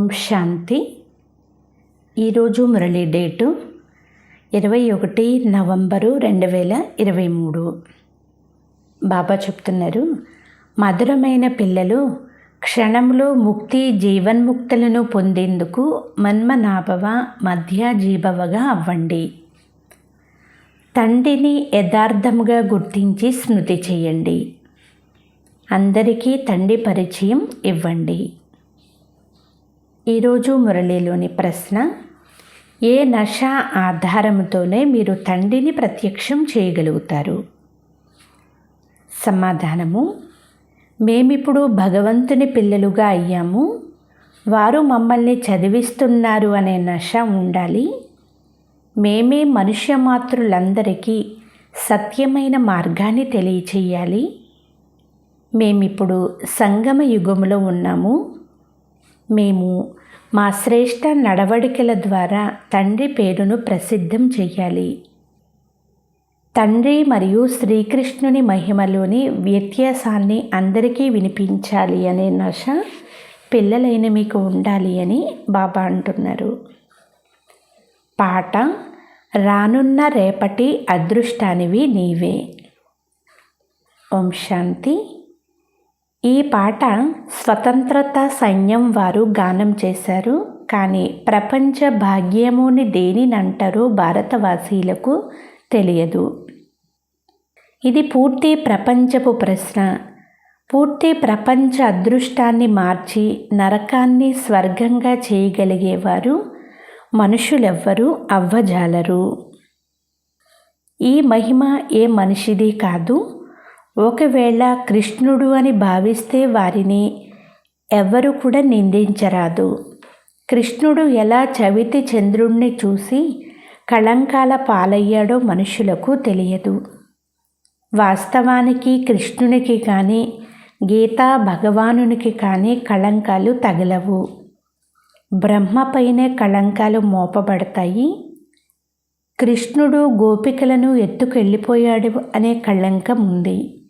ఓం శాంతి. ఈరోజు Murali date 21 November 2023. బాబా చెప్తున్నారు, మధురమైన పిల్లలు, క్షణంలో ముక్తి జీవన్ముక్తులను పొందేందుకు మన్మనాభవ మధ్యాజీభవగా అవ్వండి. తండ్రిని యథార్థముగా గుర్తించి స్మృతి చేయండి. అందరికీ తండ్రి పరిచయం ఇవ్వండి. ఈరోజు మురళీలోని ప్రశ్న, ఏ నశ ఆధారంతోనే మీరు తండ్రిని ప్రత్యక్షం చేయగలుగుతారు? సమాధానము, మేమిప్పుడు భగవంతుని పిల్లలుగా అయ్యాము. వారు మమ్మల్ని చదివిస్తున్నారు అనే నశ ఉండాలి. మేమే మనుష్య మాతృలందరికీ సత్యమైన మార్గాన్ని తెలియచేయాలి. మేమిప్పుడు సంగమ యుగంలో ఉన్నాము. మేము మా శ్రేష్ఠ నడవడికల ద్వారా తండ్రి పేరును ప్రసిద్ధం చెయ్యాలి. తండ్రి మరియు శ్రీకృష్ణుని మహిమలోని వ్యత్యాసాన్ని అందరికీ వినిపించాలి అనే నశ పిల్లలైన మీకు ఉండాలి అని బాబా అంటున్నారు. పాట, రానున్న రేపటి అదృష్టానివి నీవే. ఓం శాంతి. ఈ పాట స్వతంత్రత సైన్యం వారు గానం చేశారు. కానీ ప్రపంచ భాగ్యముని దేనినంటారో భారతవాసీలకు తెలియదు. ఇది పూర్తి ప్రపంచపు ప్రశ్న. పూర్తి ప్రపంచ అదృష్టాన్ని మార్చి నరకాన్ని స్వర్గంగా చేయగలిగేవారు మనుషులెవ్వరూ అవ్వజాలరు. ఈ మహిమ ఏ మనిషిది కాదు. ఒకవేళ కృష్ణుడు అని భావిస్తే వారిని ఎవ్వరు కూడా నిందించరాదు. కృష్ణుడు ఎలా చవితి చంద్రుణ్ణి చూసి కళంకాల పాలయ్యాడో మనుషులకు తెలియదు. వాస్తవానికి కృష్ణునికి కానీ గీతా భగవానునికి కానీ కళంకాలు తగలవు. బ్రహ్మపైనే కళంకాలు మోపబడతాయి. కృష్ణుడు గోపికలను ఎత్తుకెళ్ళిపోయాడు అనే కళంకం ఉంది.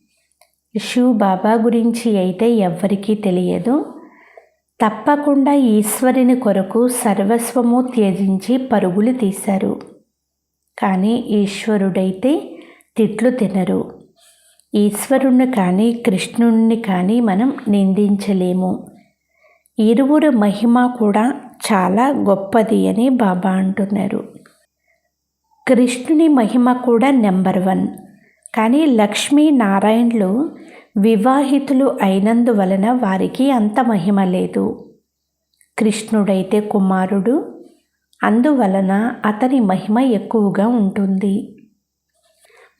శివ్ బాబా గురించి అయితే ఎవ్వరికీ తెలియదు. తప్పకుండా ఈశ్వరుని కొరకు సర్వస్వము త్యజించి పరుగులు తీశారు. కానీ ఈశ్వరుడైతే తిట్లు తినరు. ఈశ్వరుణ్ణి కానీ కృష్ణుణ్ణి కానీ మనం నిందించలేము. ఇరువురు మహిమ కూడా చాలా గొప్పది అని బాబా అంటున్నారు. కృష్ణుని మహిమ కూడా నెంబర్ 1. కానీ లక్ష్మీనారాయణులు వివాహితులు అయినందువలన వారికి అంత మహిమ లేదు. కృష్ణుడైతే కుమారుడు, అందువలన అతని మహిమ ఎక్కువగా ఉంటుంది.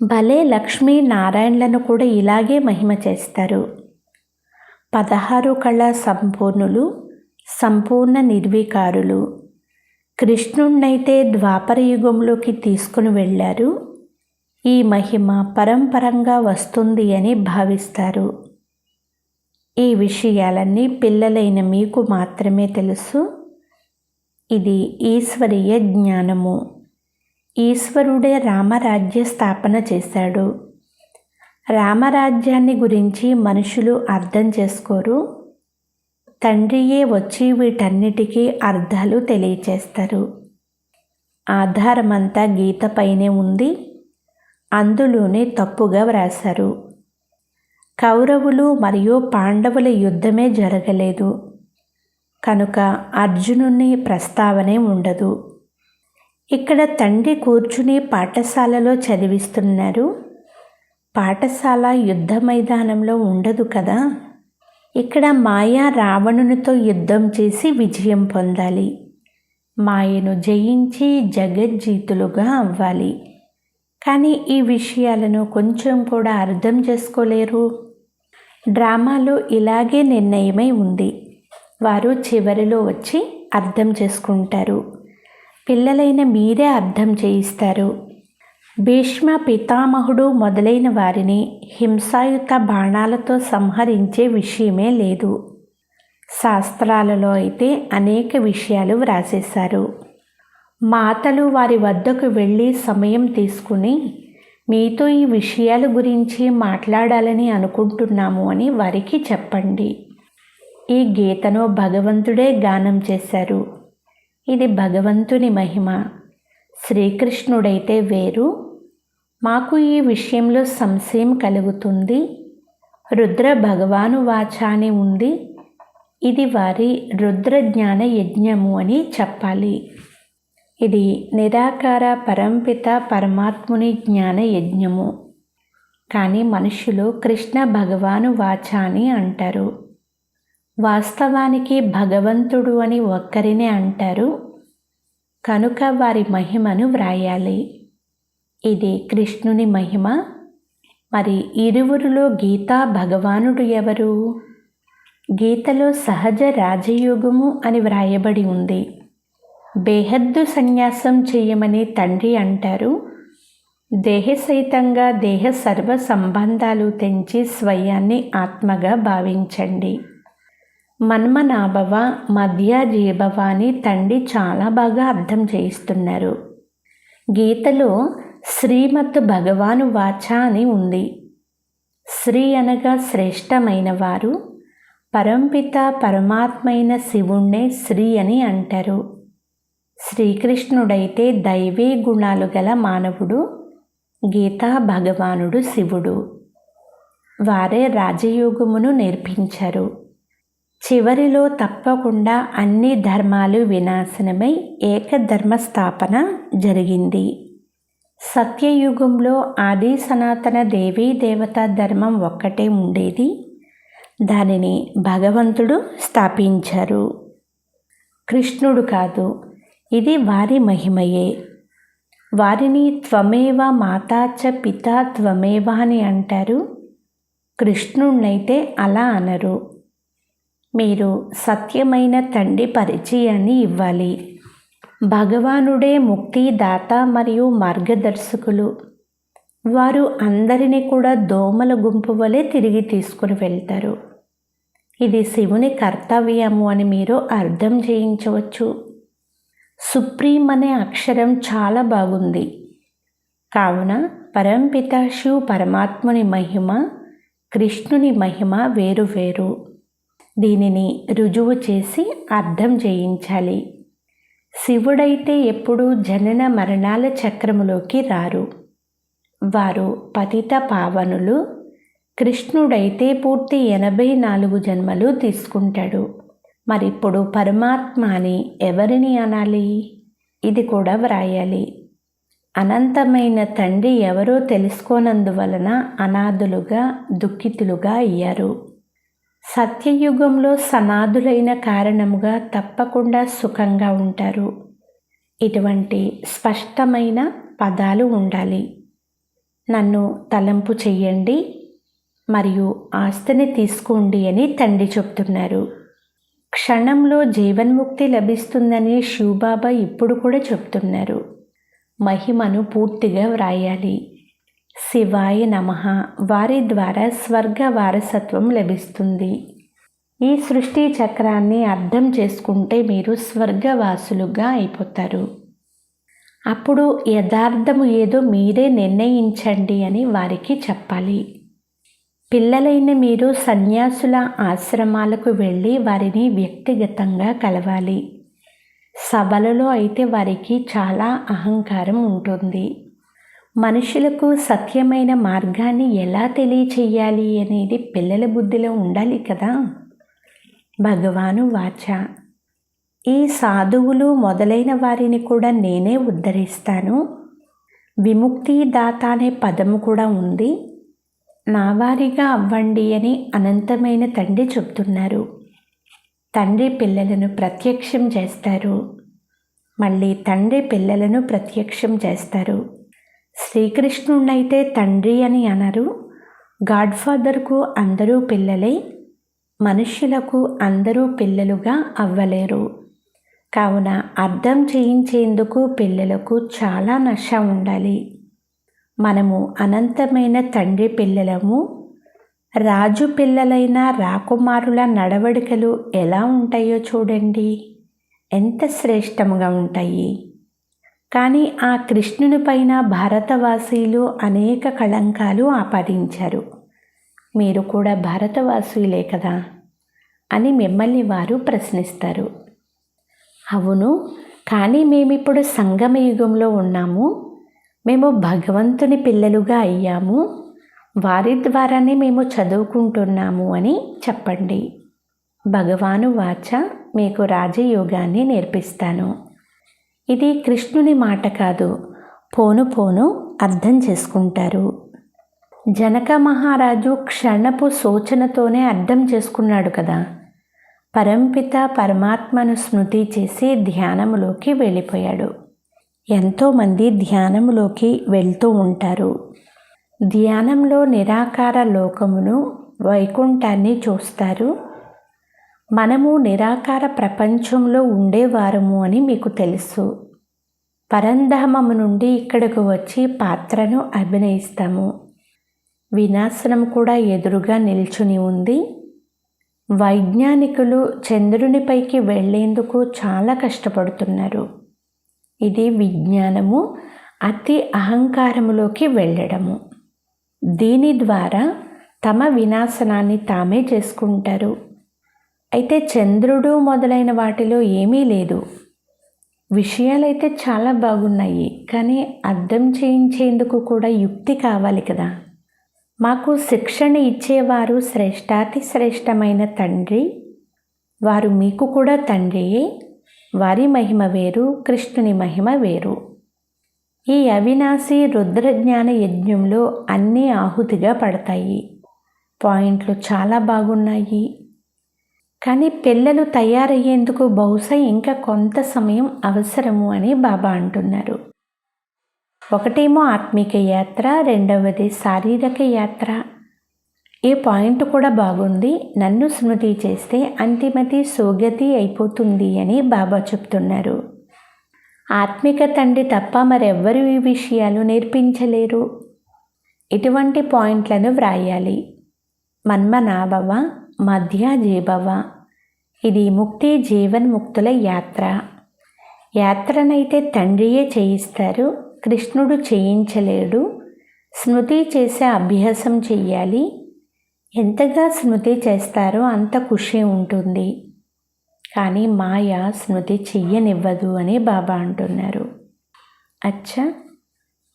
భలే లక్ష్మీనారాయణులను కూడా ఇలాగే మహిమ చేస్తారు. 16 కళా సంపూర్ణులు, సంపూర్ణ నిర్వికారులు. కృష్ణుణ్ణైతే ద్వాపర యుగంలోకి తీసుకుని వెళ్ళారు. ఈ మహిమ పరంపరంగా వస్తుంది అని భావిస్తారు. ఈ విషయాలన్నీ పిల్లలైన మీకు మాత్రమే తెలుసు. ఇది ఈశ్వరీయ జ్ఞానము. ఈశ్వరుడే రామరాజ్య స్థాపన చేశాడు. రామరాజ్యాన్ని గురించి మనుషులు అర్థం చేసుకోరు. తండ్రియే వచ్చి వీటన్నిటికీ అర్థాలు తెలియచేస్తారు. ఆధారమంతా గీతపైనే ఉంది. అందులోనే తప్పుగా వ్రాశారు. కౌరవులు మరియు పాండవుల యుద్ధమే జరగలేదు కనుక అర్జునుని ప్రస్తావనే ఉండదు. ఇక్కడ తండ్రి కూర్చుని పాఠశాలలో చదివిస్తున్నారు. పాఠశాల యుద్ధ మైదానంలో ఉండదు కదా. ఇక్కడ మాయా రావణునితో యుద్ధం చేసి విజయం పొందాలి. మాయను జయించి జగజ్జీతులుగా అవ్వాలి. కానీ ఈ విషయాలను కొంచెం కూడా అర్థం చేసుకోలేరు. డ్రామాలో ఇలాగే నిర్ణయమై ఉంది. వారు చివరిలో వచ్చి అర్థం చేసుకుంటారు. పిల్లలైన మీరే అర్థం చేయిస్తారు. భీష్మ పితామహుడు మొదలైన వారిని హింసాయుత బాణాలతో సంహరించే విషయమే లేదు. శాస్త్రాలలో అయితే అనేక విషయాలు వ్రాసేశారు. మాతలు వారి వద్దకు వెళ్ళి సమయం తీసుకుని మీతో ఈ విషయాల గురించి మాట్లాడాలని అనుకుంటున్నాము అని వారికి చెప్పండి. ఈ గీతను భగవంతుడే గానం చేశారు. ఇది భగవంతుని మహిమ. శ్రీకృష్ణుడైతే వేరు. మాకు ఈ విషయంలో సంశయం కలుగుతుంది. రుద్ర భగవాను వాచ అని ఉంది. ఇది వారి రుద్ర జ్ఞాన యజ్ఞము అని చెప్పాలి. ఇది నిరాకార పరంపిత పరమాత్ముని జ్ఞాన యజ్ఞము. కానీ మనుషులు కృష్ణ భగవాను వాచ అని అంటారు. వాస్తవానికి భగవంతుడు అని ఒక్కరినే అంటారు కనుక వారి మహిమను వ్రాయాలి. ఇది కృష్ణుని మహిమ. మరి ఇరువురిలో గీతా భగవానుడు ఎవరు? గీతలో సహజ రాజయోగము అని వ్రాయబడి ఉంది. బేహద్దు సన్యాసం చేయమని తండ్రి అంటారు. దేహసహితంగా దేహ సర్వ సంబంధాలు తెంచి స్వయాన్ని ఆత్మగా భావించండి. మన్మనాభవ మధ్యాజీభవ అని తండ్రి చాలా బాగా అర్థం చేయిస్తున్నారు. గీతలో శ్రీమత్ భగవాను వాచ అని ఉంది. శ్రీ అనగా శ్రేష్టమైన వారు. పరంపిత పరమాత్మైన శివుణ్ణే శ్రీ అని అంటారు. శ్రీకృష్ణుడైతే దైవీ గుణాలు గల మానవుడు. గీతా భగవానుడు శివుడు. వారే రాజయోగమును నేర్పించారు. చివరిలో తప్పకుండా అన్ని ధర్మాలు వినాశనమై ఏకధర్మ స్థాపన జరిగింది. సత్యయుగంలో ఆది సనాతన దేవీ దేవతా ధర్మం ఒక్కటే ఉండేది. దానిని భగవంతుడు స్థాపించారు. కృష్ణుడు కాదు. ఇది వారి మహిమయే. వారిని త్వమేవ మాతాచ పితా త్వమేవ అని అంటారు. కృష్ణుణ్ణైతే అలా అనరు. మీరు సత్యమైన తండ్రి పరిచయాన్ని ఇవ్వాలి. భగవానుడే ముక్తిదాత మరియు మార్గదర్శకులు. వారు అందరినీ కూడా దోమల గుంపు వలె తిరిగి తీసుకుని వెళ్తారు. ఇది శివుని కర్తవ్యము అని మీరు అర్థం చేయించవచ్చు. సుప్రీం అనే అక్షరం చాలా బాగుంది. కావున పరంపిత శివ పరమాత్ముని మహిమ, కృష్ణుని మహిమ వేరు వేరు. దీనిని రుజువు చేసి అర్థం చేయించాలి. శివుడైతే ఎప్పుడూ జనన మరణాల చక్రములోకి రారు. వారు పతిత పావనులు. కృష్ణుడైతే పూర్తి 84 జన్మలు తీసుకుంటాడు. మరిప్పుడు పరమాత్మ అని ఎవరిని అనాలి? ఇది కూడా వ్రాయాలి. అనంతమైన తండ్రి ఎవరో తెలుసుకోనందువలన అనాథులుగా దుఃఖితులుగా అయ్యారు. సత్యయుగంలో సనాథులైన కారణముగా తప్పకుండా సుఖంగా ఉంటారు. ఇటువంటి స్పష్టమైన పదాలు ఉండాలి. నన్ను తలంపు చెయ్యండి మరియు ఆస్తిని తీసుకోండి అని తండ్రి చెప్తున్నారు. క్షణంలో జీవన్ముక్తి లభిస్తుందని శివబాబా ఇప్పుడు కూడా చెప్తున్నారు. మహిమను పూర్తిగా వ్రాయాలి. శివాయ నమః. వారి ద్వారా స్వర్గ వారసత్వం లభిస్తుంది. ఈ సృష్టి చక్రాన్ని అర్థం చేసుకుంటే మీరు స్వర్గవాసులుగా అయిపోతారు. అప్పుడు యథార్థము ఏదో మీరే నిర్ణయించండి అని వారికి చెప్పాలి. పిల్లలైన మీరు సన్యాసుల ఆశ్రమాలకు వెళ్ళి వారిని వ్యక్తిగతంగా కలవాలి. సభలలో అయితే వారికి చాలా అహంకారం ఉంటుంది. మనుషులకు సత్యమైన మార్గాన్ని ఎలా తెలియచేయాలి అనేది పిల్లల బుద్ధిలో ఉండాలి కదా. భగవాను వాచ. ఈ సాధువులు మొదలైన వారిని కూడా నేనే ఉద్ధరిస్తాను. విముక్తిదాత అనే పదము కూడా ఉంది. నా వారిగా అవ్వండి అని అనంతమైన తండ్రి చెప్తున్నారు. తండ్రి పిల్లలను ప్రత్యక్షం చేస్తారు. మళ్ళీ తండ్రి పిల్లలను ప్రత్యక్షం చేస్తారు. శ్రీకృష్ణుడైతే తండ్రి అని అనరు. గాడ్ ఫాదర్కు అందరూ పిల్లలే. మనుష్యులకు అందరూ పిల్లలుగా అవ్వలేరు. కావున అర్థం చేయించేందుకు పిల్లలకు చాలా నశ ఉండాలి. మనము అనంతమైన తండ్రి పిల్లలము. రాజు పిల్లలైన రాకుమారుల నడవడికలు ఎలా ఉంటాయో చూడండి. ఎంత శ్రేష్టముగా ఉంటాయి. కానీ ఆ కృష్ణుని పైన భారతవాసీలు అనేక కళంకాలు ఆపాదించారు. మీరు కూడా భారతవాసీలే కదా. అని మిమ్మల్ని వారు ప్రశ్నిస్తారు. అవును, కానీ మేమిప్పుడు సంగమ యుగంలో ఉన్నాము, మేము భగవంతుని పిల్లలుగా అయ్యాము, వారి ద్వారానే మేము చదువుకుంటున్నాము అని చెప్పండి. భగవాను వాచ, మీకు రాజయోగాన్ని నేర్పిస్తాను. ఇది కృష్ణుని మాట కాదు, పోను పోను అర్థం చేసుకుంటారు. జనక మహారాజు క్షణపు సూచనతోనే అర్థం చేసుకున్నాడు కదా. పరంపిత పరమాత్మను స్మృతి చేసి ధ్యానములోకి వెళ్ళిపోయాడు. ఎంతోమంది ధ్యానములోకి వెళ్తూ ఉంటారు. ధ్యానంలో నిరాకార లోకమును, వైకుంఠాన్ని చూస్తారు. మనము నిరాకార ప్రపంచంలో ఉండేవారము అని మీకు తెలుసు. పరంధామము నుండి ఇక్కడకు వచ్చి పాత్రను అభినయిస్తాము. వినాశనం కూడా ఎదురుగా నిల్చుని ఉంది. వైజ్ఞానికులు చంద్రునిపైకి వెళ్ళేందుకు చాలా కష్టపడుతున్నారు. ఇది విజ్ఞానము, అతి అహంకారములోకి వెళ్ళడము. దీని ద్వారా తమ వినాశనాన్ని తామే చేసుకుంటారు. అయితే చంద్రుడు మొదలైన వాటిలో ఏమీ లేదు. విషయాలైతే చాలా బాగున్నాయి, కానీ అర్థం చేయించేందుకు కూడా యుక్తి కావాలి కదా. మాకు శిక్షణ ఇచ్చేవారు శ్రేష్టాతి శ్రేష్టమైన తండ్రి, వారు మీకు కూడా తండ్రియే. వారి మహిమ వేరు, కృష్ణుని మహిమ వేరు. ఈ అవినాశి రుద్రజ్ఞాన యజ్ఞంలో అన్నీ ఆహుతిగా పడతాయి. పాయింట్లు చాలా బాగున్నాయి, కానీ పిల్లలు తయారయ్యేందుకు బహుశా ఇంకా కొంత సమయం అవసరము అని బాబా అంటున్నారు. ఒకటేమో ఆత్మిక యాత్ర, రెండవది శారీరక యాత్ర. ఈ పాయింట్ కూడా బాగుంది. నన్ను స్మృతి చేస్తే అంతిమతి సోగతి అయిపోతుంది అని బాబా చెప్తున్నారు. ఆత్మిక తండ్రి తప్ప మరెవ్వరూ ఈ విషయాలు నేర్పించలేరు. ఇటువంటి పాయింట్లను వ్రాయాలి. మన్మనాభవ, మధ్య జీభవ. ఇది ముక్తి జీవన్ముక్తుల యాత్ర. యాత్రనైతే తండ్రియే చేయిస్తారు, కృష్ణుడు చేయించలేడు. స్మృతి చేసే అభ్యాసం చెయ్యాలి. ఎంతగా స్మృతి చేస్తారో అంత ఖుషి ఉంటుంది. కానీ మాయ స్మృతి చెయ్యనివ్వదు అని బాబా అంటున్నారు. అచ్చా,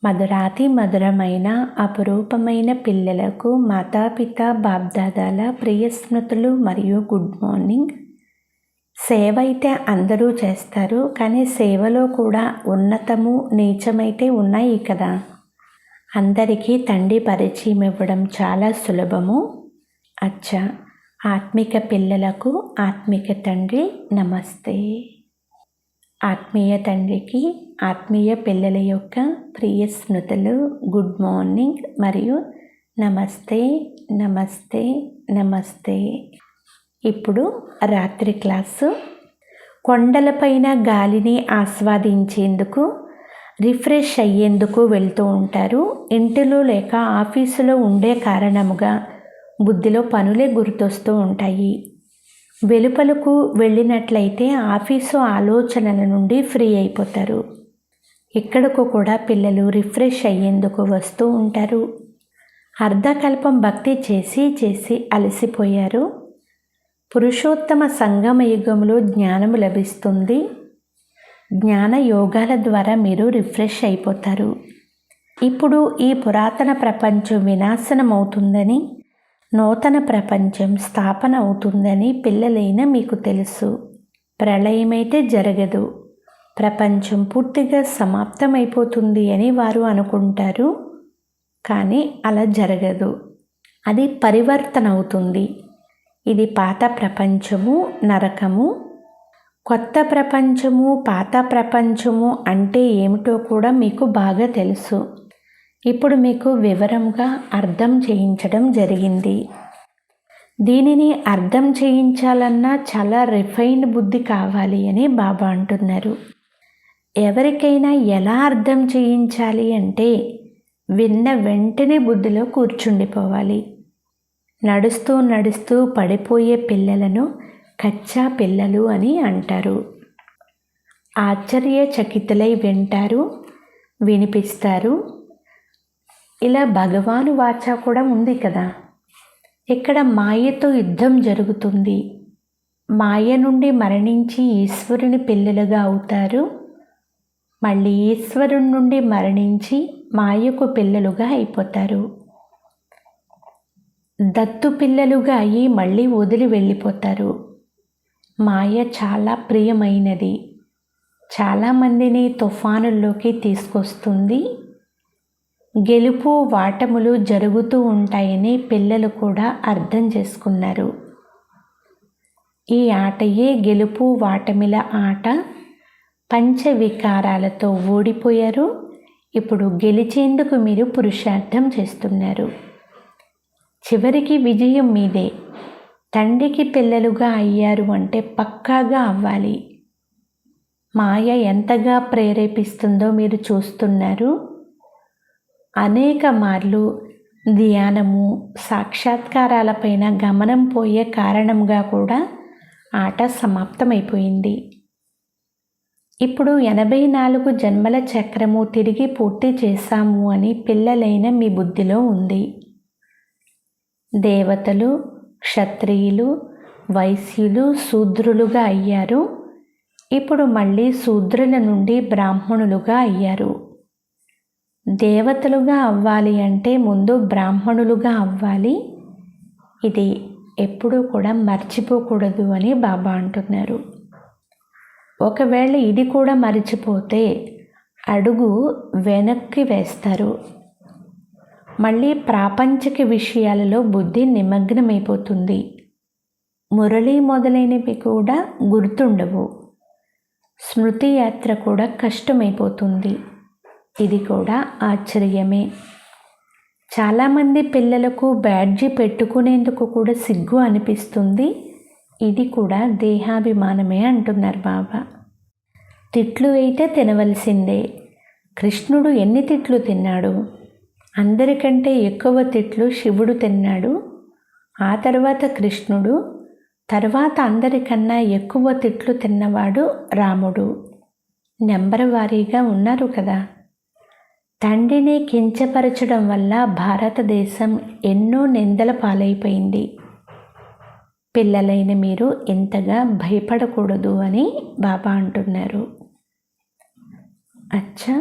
మధురాతి మధురమైన అపురూపమైన పిల్లలకు మాతాపిత బాబ్దాదాల ప్రియ స్మృతులు మరియు గుడ్ మార్నింగ్. సేవ అయితే అందరూ చేస్తారు, కానీ సేవలో కూడా ఉన్నతము నీచమైతే ఉన్నాయి కదా. అందరికీ తండ్రి పరిచయం ఇవ్వడం చాలా సులభము. అచ్చా, ఆత్మిక పిల్లలకు ఆత్మిక తండ్రి నమస్తే. ఆత్మీయ తండ్రికి ఆత్మీయ పిల్లల యొక్క ప్రియ స్మృతులు, గుడ్ మార్నింగ్ మరియు నమస్తే నమస్తే నమస్తే. ఇప్పుడు రాత్రి క్లాసు. కొండలపైన గాలిని ఆస్వాదించేందుకు, రిఫ్రెష్ అయ్యేందుకు వెళ్తూ ఉంటారు. ఇంటిలో లేక ఆఫీసులో ఉండే కారణముగా బుద్ధిలో పనులే గుర్తొస్తూ ఉంటాయి. వెలుపలకు వెళ్ళినట్లయితే ఆఫీసు ఆలోచనల నుండి ఫ్రీ అయిపోతారు. ఇక్కడకు కూడా పిల్లలు రిఫ్రెష్ అయ్యేందుకు వస్తూ ఉంటారు. అర్ధకల్పం భక్తి చేసి చేసి అలసిపోయారు. పురుషోత్తమ సంగమ యుగంలో జ్ఞానము లభిస్తుంది. జ్ఞాన యోగాల ద్వారా మీరు రిఫ్రెష్ అయిపోతారు. ఇప్పుడు ఈ పురాతన ప్రపంచం వినాశనం అవుతుందని, నూతన ప్రపంచం స్థాపన అవుతుందని పిల్లలైన మీకు తెలుసు. ప్రళయమైతే జరగదు, ప్రపంచం పూర్తిగా సమాప్తమైపోతుంది అని వారు అనుకుంటారు. కానీ అలా జరగదు, అది పరివర్తన అవుతుంది. ఇది పాత ప్రపంచము, నరకము. కొత్త ప్రపంచము, పాత ప్రపంచము అంటే ఏమిటో కూడా మీకు బాగా తెలుసు. ఇప్పుడు మీకు వివరంగా అర్థం చేయించడం జరిగింది. దీనిని అర్థం చేయించాలన్నా చాలా రిఫైన్డ్ బుద్ధి కావాలి అని బాబా అంటున్నారు. ఎవరికైనా ఎలా అర్థం చేయించాలి అంటే విన్న వెంటనే బుద్ధిలో కూర్చుండిపోవాలి. నడుస్తూ నడుస్తూ పడిపోయే పిల్లలను కచ్చా పిల్లలు అని అంటారు. ఆశ్చర్యచకితులై వింటారు, వినిపిస్తారు. ఇలా భగవాను వాచ కూడా ఉంది కదా. ఇక్కడ మాయతో యుద్ధం జరుగుతుంది. మాయ నుండి మరణించి ఈశ్వరుని పిల్లలుగా అవుతారు. మళ్ళీ ఈశ్వరుని నుండి మరణించి మాయకు పిల్లలుగా అయిపోతారు. దత్తు పిల్లలుగా అయ్యి మళ్ళీ వదిలి వెళ్ళిపోతారు. మాయ చాలా ప్రియమైనది. చాలామందిని తుఫానుల్లోకి తీసుకొస్తుంది. గెలుపు వాటములు జరుగుతూ ఉంటాయని పిల్లలు కూడా అర్థం చేసుకున్నారు. ఈ ఆటయే గెలుపు వాటమిల ఆట. పంచవికారాలతో ఓడిపోయారు. ఇప్పుడు గెలిచేందుకు మీరు పురుషార్థం చేస్తున్నారు. చివరికి విజయం మీదే. తండ్రికి పిల్లలుగా అయ్యారు అంటే పక్కాగా అవ్వాలి. మాయ ఎంతగా ప్రేరేపిస్తుందో మీరు చూస్తున్నారు. అనేక మార్లు ధ్యానము, సాక్షాత్కారాలపైన గమనం పోయే కారణంగా కూడా ఆట సమాప్తమైపోయింది. ఇప్పుడు 84 జన్మల చక్రము తిరిగి పూర్తి చేశాము అని పిల్లలైన మీ బుద్ధిలో ఉంది. దేవతలు, క్షత్రియులు, వైశ్యులు, శూద్రులుగా అయ్యారు. ఇప్పుడు మళ్ళీ శూద్రుల నుండి బ్రాహ్మణులుగా అయ్యారు. దేవతలుగా అవ్వాలి అంటే ముందు బ్రాహ్మణులుగా అవ్వాలి. ఇది ఎప్పుడూ కూడా మర్చిపోకూడదు అని బాబా అంటున్నారు. ఒకవేళ ఇది కూడా మర్చిపోతే అడుగు వెనక్కి వేస్తారు. మళ్ళీ ప్రాపంచిక విషయాలలో బుద్ధి నిమగ్నమైపోతుంది. మురళి మొదలైనవి కూడా గుర్తుండవు. స్మృతి యాత్ర కూడా కష్టమైపోతుంది. ఇది కూడా ఆశ్చర్యమే. చాలామంది పిల్లలకు బ్యాడ్జి పెట్టుకునేందుకు కూడా సిగ్గు అనిపిస్తుంది. ఇది కూడా దేహాభిమానమే అంటున్నారు బాబా. తిట్లు అయితే తినవలసిందే. కృష్ణుడు ఎన్ని తిట్లు తిన్నాడు? అందరికంటే ఎక్కువ తిట్లు శివుడు తిన్నాడు. ఆ తర్వాత కృష్ణుడు, తర్వాత అందరికన్నా ఎక్కువ తిట్లు తిన్నవాడు రాముడు. నెంబర్ వారీగా ఉన్నారు కదా. తండ్రిని కించపరచడం వల్ల భారతదేశం ఎన్నో నిందల పాలైపోయింది. పిల్లలైన మీరు ఇంతగా భయపడకూడదు అని బాబా అంటున్నారు. అచ్చా,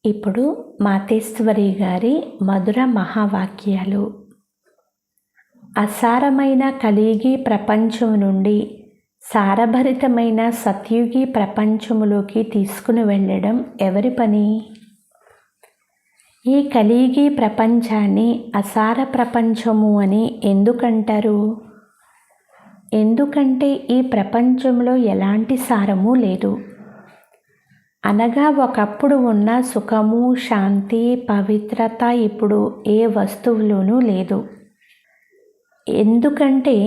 ఇప్పుడు మాతేశ్వరి గారి మధుర మహావాక్యాలు. అసారమైన కలిగి ప్రపంచం నుండి సారభరితమైన సత్యుగి ప్రపంచములోకి తీసుకుని వెళ్ళడం ఎవరి పని? ఈ కలిగి ప్రపంచాన్ని అసార ప్రపంచము అని ఎందుకంటారు? ఎందుకంటే ఈ ప్రపంచంలో ఎలాంటి సారము లేదు. అనగా ఒకప్పుడు ఉన్న సుఖము, శాంతి, పవిత్రత ఇప్పుడు ఏ వస్తువులోనూ లేదు. ఎందుకంటే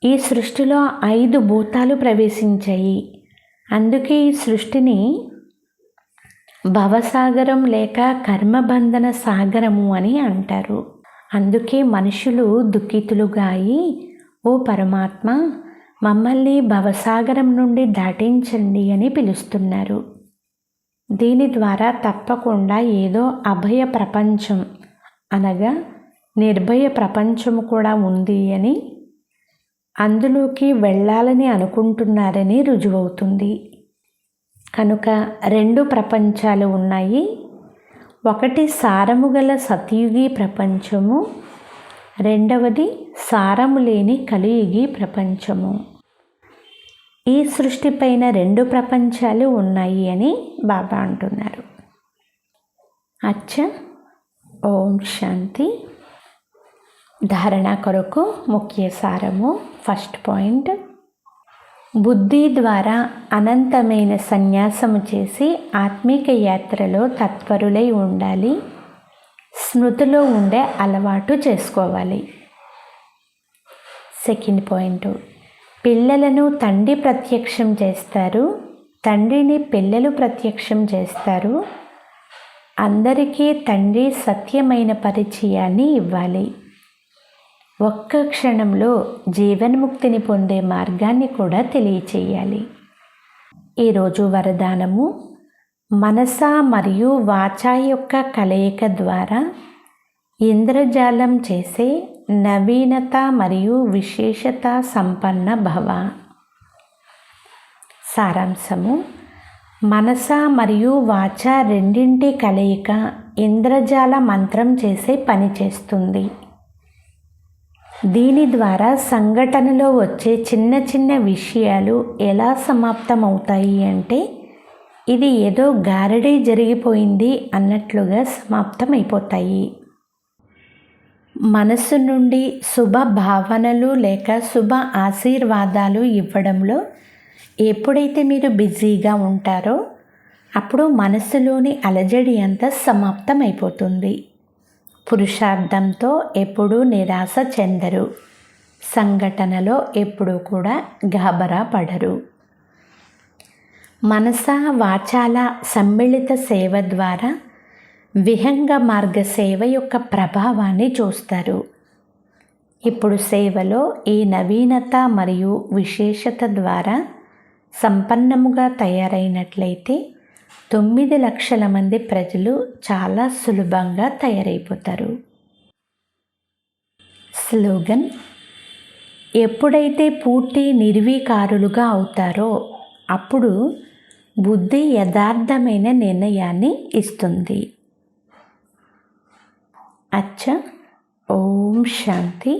ఈ సృష్టిలో 5 భూతాలు ప్రవేశించాయి. అందుకే ఈ సృష్టిని భవసాగరం లేక కర్మబంధన సాగరము అని అంటారు. అందుకే మనుషులు దుఃఖితులుగా అయి, ఓ పరమాత్మ, మమ్మల్ని భవసాగరం నుండి దాటించండి అని పిలుస్తున్నారు. దీని ద్వారా తప్పకుండా ఏదో అభయ ప్రపంచం అనగా నిర్భయ ప్రపంచము కూడా ఉంది అని, అందులోకి వెళ్ళాలని అనుకుంటున్నారని రుజువవుతుంది. కనుక 2 ప్రపంచాలు ఉన్నాయి. ఒకటి సారము గల సతయుగి ప్రపంచము, రెండవది సారము లేని కలియుగి ప్రపంచము. ఈ సృష్టిపైన 2 ప్రపంచాలు ఉన్నాయి అని బాబా అంటున్నారు. అచ్చా, ఓం శాంతి. ధారణ కొరకు ముఖ్య సారము. ఫస్ట్ పాయింట్, బుద్ధి ద్వారా అనంతమైన సన్యాసము చేసి ఆత్మీక యాత్రలో తత్పరులై ఉండాలి. స్మృతిలో ఉండే అలవాటు చేసుకోవాలి. సెకండ్ పాయింట్, పిల్లలను తండ్రి ప్రత్యక్షం చేస్తారు, తండ్రిని పిల్లలు ప్రత్యక్షం చేస్తారు. అందరికీ తండ్రి సత్యమైన పరిచయాన్ని ఇవ్వాలి. ఒక్క క్షణంలో జీవన్ముక్తిని పొందే మార్గాన్ని కూడా తెలియచేయాలి. ఈరోజు వరదానము, మనస మరియు వాచ యొక్క కలయిక ద్వారా ఇంద్రజాలం చేసే నవీనత మరియు విశేషత సంపన్న భవ. సారాంశము: మనస మరియు వాచ రెండింటి కలయిక ఇంద్రజాల మంత్రం చేసే పని చేస్తుంది. దీని ద్వారా సంఘటనలో వచ్చే చిన్న చిన్న విషయాలు ఎలా సమాప్తమవుతాయి అంటే ఇది ఏదో గారడీ జరిగిపోయింది అన్నట్లుగా సమాప్తమైపోతాయి. మనసు నుండి శుభ భావనలు లేక శుభ ఆశీర్వాదాలు ఇవ్వడంలో ఎప్పుడైతే మీరు బిజీగా ఉంటారో అప్పుడు మనసులోని అలజడి అంతా సమాప్తమైపోతుంది. పురుషార్థంతో ఎప్పుడూ నిరాశ చెందరు. సంఘటనలో ఎప్పుడూ కూడా గాబరా పడరు. మనస వాచాల సమ్మిళిత సేవ ద్వారా విహంగ మార్గ సేవ యొక్క ప్రభావాన్ని చూస్తారు. ఇప్పుడు సేవలో ఈ నవీనత మరియు విశేషత ద్వారా సంపన్నముగా తయారైనట్లయితే 9 లక్షల మంది ప్రజలు చాలా సులభంగా తయారైపోతారు. స్లోగన్: ఎప్పుడైతే పూర్తి నిర్వీకారులుగా అవుతారో అప్పుడు బుద్ధి యథార్థమైన నిర్ణయాన్ని ఇస్తుంది. అచ్చా. ఓం శాంతి.